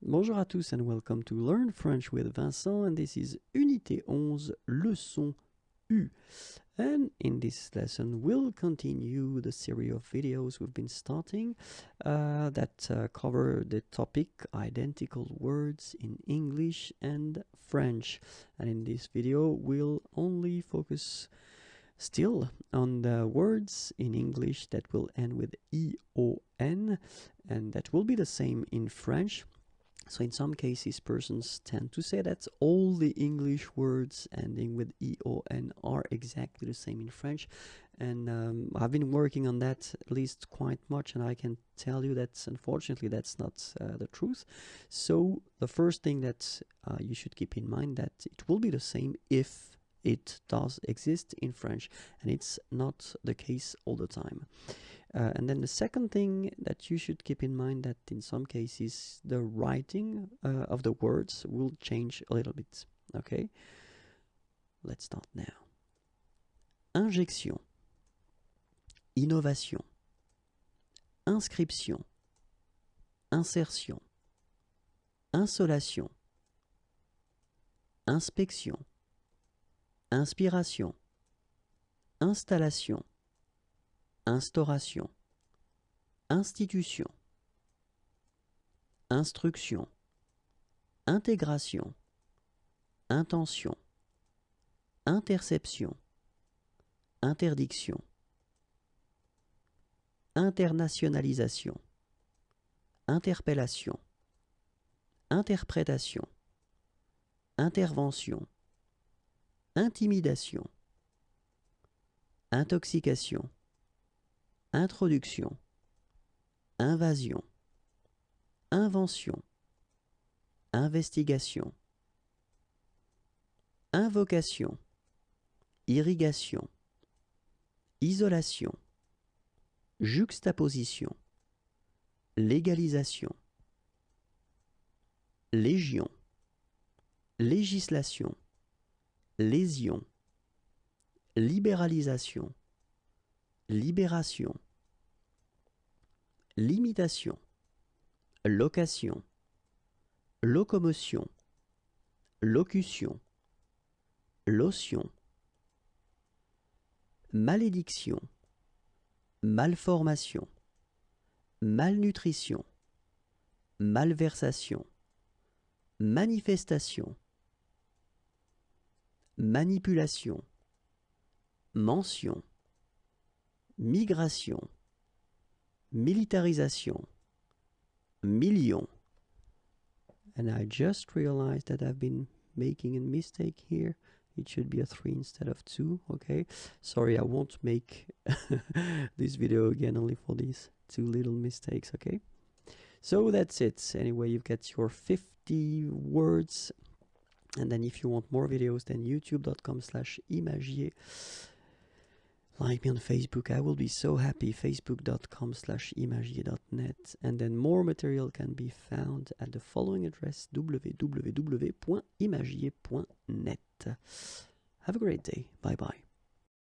Bonjour à tous and welcome to Learn French with Vincent, and this is Unité 11, leçon U. And in this lesson we'll continue the series of videos we've been starting that cover the topic identical words in English and French. And in this video we'll only focus still on the words in English that will end with EON, and that will be the same in French. So in some cases, persons tend to say that all the English words ending with EON are exactly the same in French. And I've been working on that at least quite much, and I can tell you that unfortunately that's not the truth. So the first thing that you should keep in mind that it will be the same if it does exist in French, and it's not the case all the time. And then the second thing that you should keep in mind that in some cases the writing of the words will change a little bit. Okay, let's start now. Injection, innovation, inscription, insertion, insolation, inspection, inspiration, installation, instauration, institution, instruction, intégration, intention, interception, interdiction, internationalisation, interpellation, interprétation, intervention, intimidation, intoxication, introduction, invasion, invention, investigation, invocation, irrigation, isolation, juxtaposition, légalisation, légion, législation, lésion, libéralisation, libération, limitation, location, locomotion, locution, lotion, malédiction, malformation, malnutrition, malversation, manifestation, manipulation, mention, migration, militarisation, million. And I just realized that I've been making a mistake here. It should be a 3 instead of 2, okay? Sorry, I won't make this video again only for these 2 little mistakes, okay? So that's it. Anyway, you've got your 50 words. And then if you want more videos, then youtube.com/imagier. Like me on Facebook, I will be so happy. Facebook.com/imagier.net. And then more material can be found at the following address, www.imagier.net. Have a great day. Bye bye.